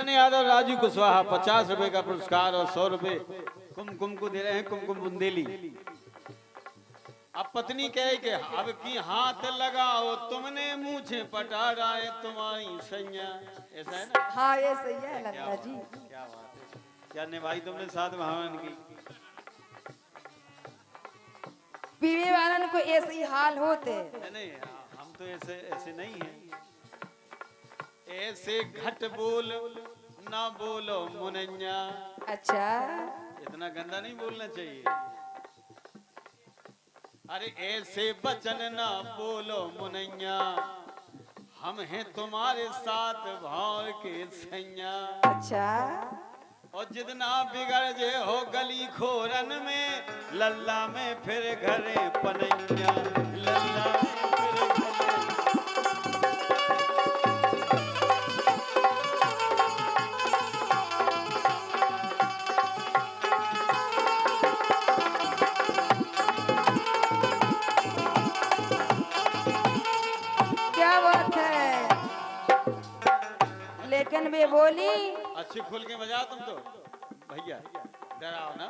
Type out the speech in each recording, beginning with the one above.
किसान यादव राजू कुशवाहा 50 रुपए का पुरस्कार और 100 रुपए कुमकुम को दे रहे हैं, कुमकुम बुंदेली। अब पत्नी कहे कि अब की हाथ लगाओ तुमने मुझे पटा डाले तुम्हारी सैया, ऐसा है ना? हाँ ये सही है लल्ला जी। क्या बात है, क्या निभाई तुमने साथ भावन की। पीवे वालन को ऐसे ही हाल होते। नहीं हम तो ऐसे ऐसे नहीं है। ऐसे घट बोल ना बोलो मुनैया। अच्छा इतना गंदा नहीं बोलना चाहिए। अरे ऐसे वचन ना बोलो मुनैया, हम हैं तुम्हारे साथ भाव के सैया। अच्छा और जितना बिगड़ जे हो गली खोरन में, लल्ला में फिर घरे पनैया, लल्ला में फिर घरे। क्या बात है। लेकिन वे बोली अच्छी खुल के बजा तुम तो भैया, डराओ ना,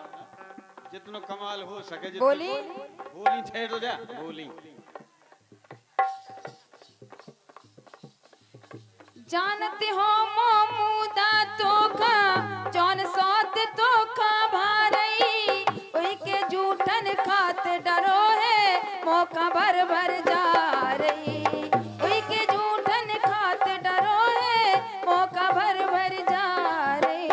जितना कमाल हो सके। बोली बोली ठहर तो जा बोली। जानते हो मोमूदा तो का जौन सौत तो का भारई, ओई के जूठन खाते डरो है मौका भर भर जा रही, ओई के जूठन खाते डरो है मौका भर भर जा रही।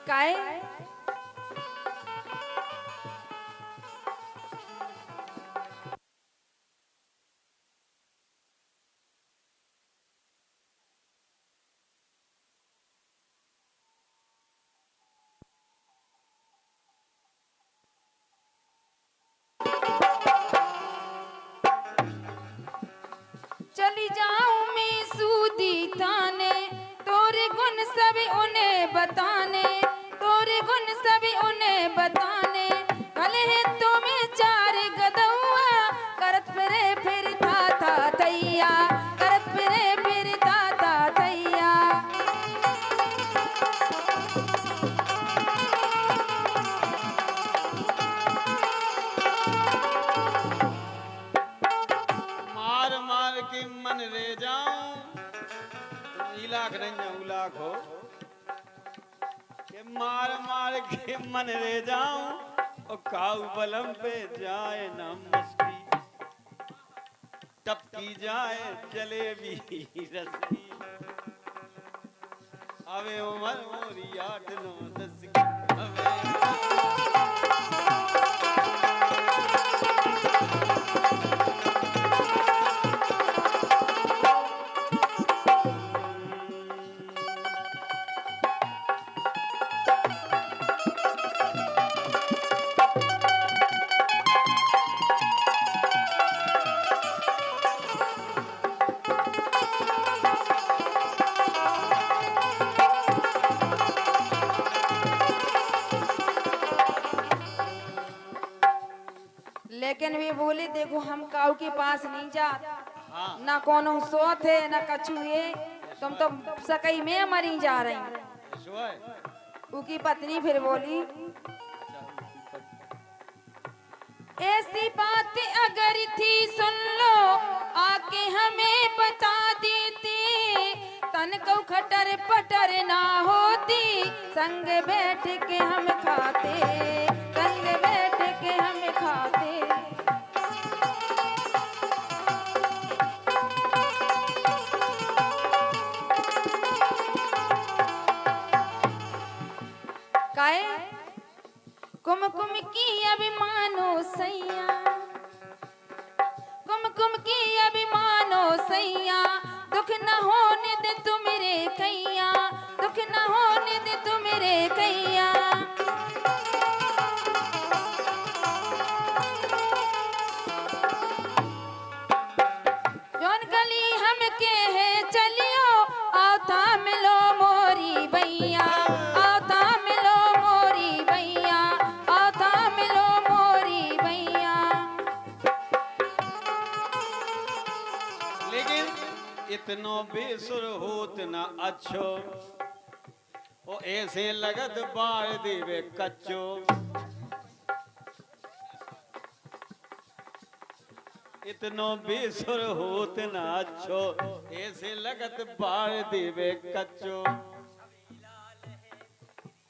काय चली जाऊं मैं सूदी ताने, तोरे गुण सभी उन्हें बताने, तोरे गुण सभी उन्हें बताने। कले है तुम्हें चार गदौआ, करत फिर था तैया, करत फिर था तैया। मार मार के मन रे जाऊं, तुम इलाक नहीं जाऊं उलाक हो के मार मार के मन रे जाऊं, और काऊ बलम पे जाए ना मस्ती, टपकी जाए जलेबी रस्सी। अबे उमर मोरी 8 9 10 की, लेकिन वे बोले देखो हम काऊ के पास नहीं जात, हाँ ना कोनो सोत है ना कछु है, तुम तो सकई में मरी जा रही। ऐसो है। उकी पत्नी फिर बोली ऐसी बात अगर थी सुन लो, आके हमें बता देते, तन को खटर पटर ना होती, संग बैठ के हम खाते, संग बैठ के हम खाते। काहे कुमकुम की अभिमानो सैया, कुमकुम की अभिमानो सैया, दुख न होने दे तू मेरे कैया, दुख न होने दे तू मेरे कैया। जौन गली हम के है चलियो, आओ था मिलो मोरी भैया, आओ था मिलो मोरी भैया, आओ था मिलो इतनो बेसुर होत न अच्छो, ओ ऐसे लगत बाढ़ देवे कच्चो। इतनो बेसुर होत न अच्छो, ऐसे लगत बाढ़ देवे कच्चो।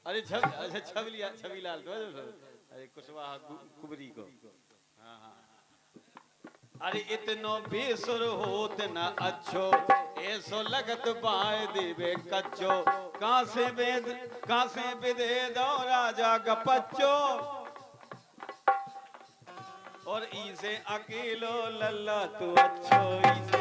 अरे अच्छा छबीलाल तो अरे कुशवाहा कुबरी को। हाँ हाँ। अरे इतनो बेसुर होत न अच्छो, ऐसो लगत बाढ़ देवे कच्चो। कहाँ से विदे दो राजा गपच्चो, और इसे अकेलो लल्ला तू अच्छो। इसे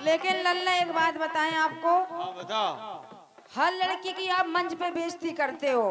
लेकिन लल्ला एक बात बताएं आपको, हाँ बताओ। हर लड़की की आप मंच पे बेइज्जती करते हो।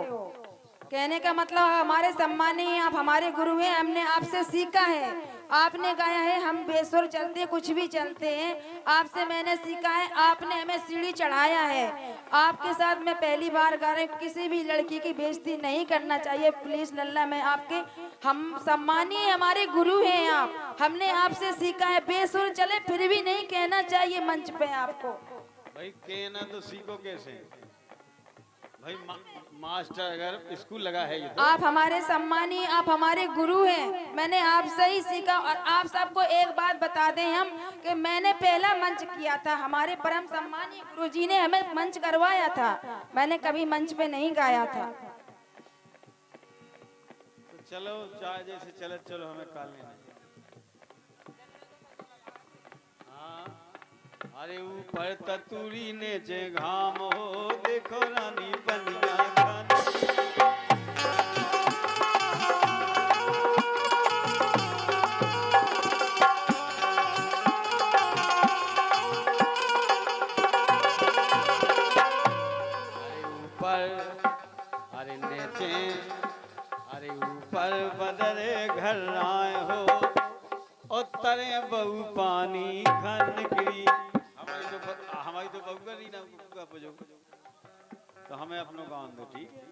कहने का मतलब हमारे सम्मानीय आप हमारे गुरु हैं, हमने आपसे सीखा है। आपने गाया है हम बेसुर चलते कुछ भी चलते हैं, आपसे मैंने सीखा है, आपने हमें सीढ़ी चढ़ाया है। आपके साथ मैं पहली बार गा रही हूँ, किसी भी लड़की की बेइज्जती नहीं करना चाहिए प्लीज लल्ला। मैं आपके हम सम्मानीय हमारे गुरु हैं आप, हमने आपसे सीखा है बेसुर चले फिर भी नहीं कहना चाहिए मंच पे आपको। भाई कहना तो सीखो कैसे भाई। मास्टर अगर स्कूल लगा है ये तो। आप हमारे सम्मानीय आप हमारे गुरु हैं, मैंने आपसे ही सीखा। और आप सबको एक बात बता दें हम कि मैंने पहला मंच किया था, हमारे परम सम्मानीय गुरुजी ने हमें मंच करवाया था, मैंने कभी मंच पे नहीं गाया था। तो चलो चाहे जैसे चले चलो, हमें कालने नहीं। हाँ। अरे ऊपर ततुरी नीचे घाम हो, देखो रानी बनिया खान। अरे नीचे, अरे ऊपर बदरे घर आए हो, और तरे बहु पानी खन गिरी। हमारी तो बहु करी ना बजो, तो हमें अपनो गाँव दो ठीक है।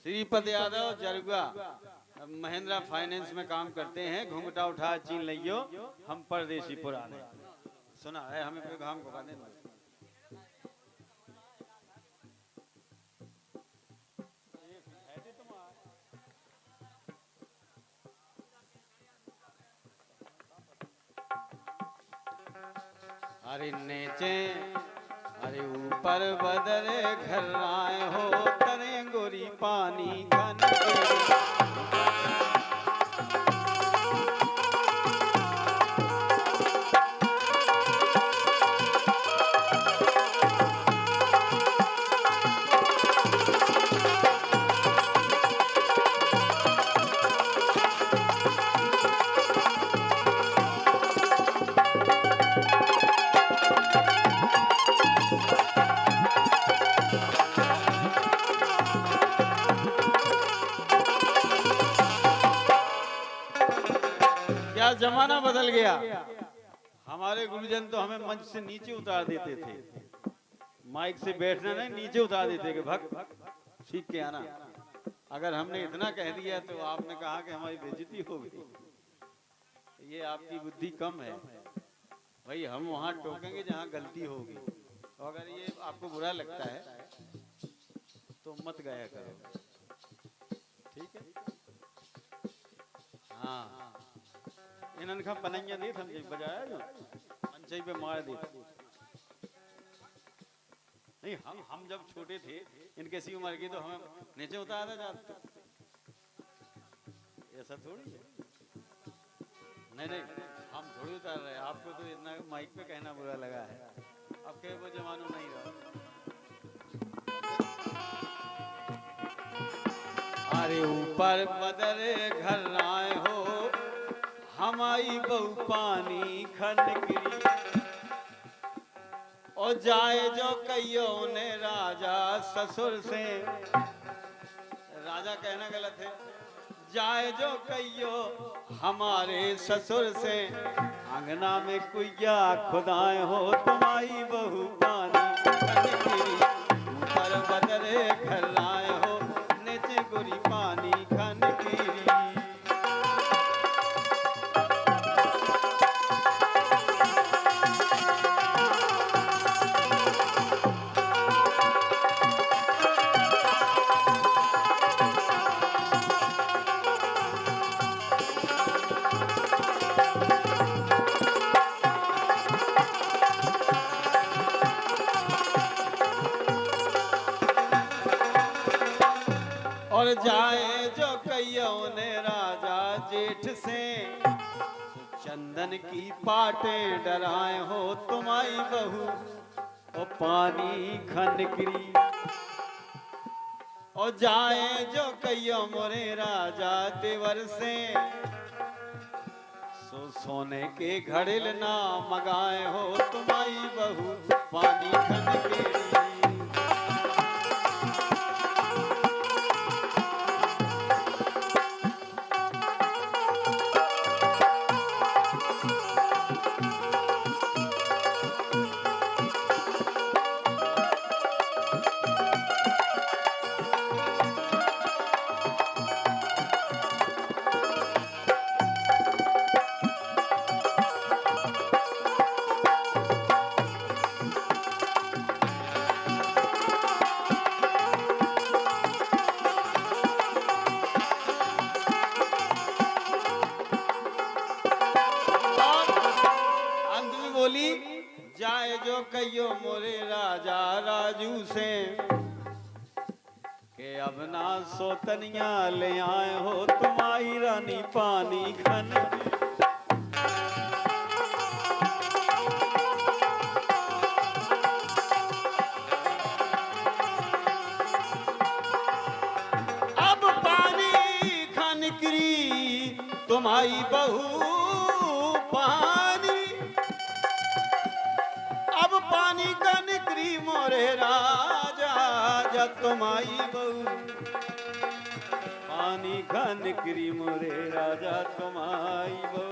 श्रीपद यादव जरुआ महिंद्रा फाइनेंस में काम करते हैं। घूंघटा उठा चीन लियो, हम परदेसी पुराने। सुना है हमें कोई घाम को कहने दो। अरे नीचे, अरे ऊपर बदरे घर आए हो, तरे गोरी पानी खन जमाना बदल गया। हमारे गुरुजन तो हमें मंच से नीचे उतार देते थे, माइक से बैठना नहीं नीचे उतार देते कि भग सीख के आना। अगर हमने इतना कह दिया तो आपने कहा कि हमारी बेइज्जती हो गई। ये आपकी बुद्धि कम है भाई, हम वहां टोकेंगे जहां गलती होगी। तो अगर ये आपको बुरा लगता है तो मत गाया करो, ठीक है। हाँ इन्हन का पनैया दे हम बजाया जो मंचई पे मार दे। नहीं हम जब छोटे थे इनके सी उम्र की तो हमें नीचे उतारा जाता, ऐसा थोड़ी है। नहीं हम थोड़ी उतार रहे, आपको तो इतना माइक पे कहना बुरा लगा है। अब के वो जमाना नहीं रहा। अरे ऊपर बदरे घर आए हो, हमारी बहु पानी खन गिरी, और जाए जो कहियो ने राजा ससुर से। राजा कहना गलत है, जाए जो कहियो हमारे ससुर से, अंगना में कुइया खुदाए हो तुम्हारी बहू पानी खनगिरी, ऊपर बदरे घर लाए हो नीचे गुरी पानी खनगिरी। और जाए जो कहियो ने राजा जेठ से, चंदन की पाटे डराए हो तुम्हारी बहू ओ पानी खनगिरी। और जाए जो कहियो मोरे राजा देवर से, सोने के घड़िल ना मगाए हो तुम्हारी बहू पानी खनगिरी। बोली जाए जो कहियो मोरे राजा राजू से, के अब ना सोतनिया ले आए हो तुम्हारी रानी पानी खनगिरी। अब पानी खनगिरी तुम्हारी बहू पानी, अब पानी खनगिरी मोरे राजा जा तुम्हारी बहू पानी खनगिरी मोरे राजा तुम्हारी बहू।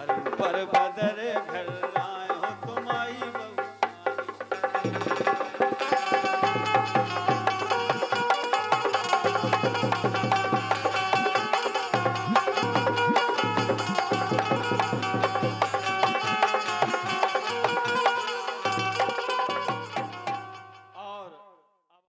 अरे ऊपर बदरे घर लाए हो तुम्हारी बहू।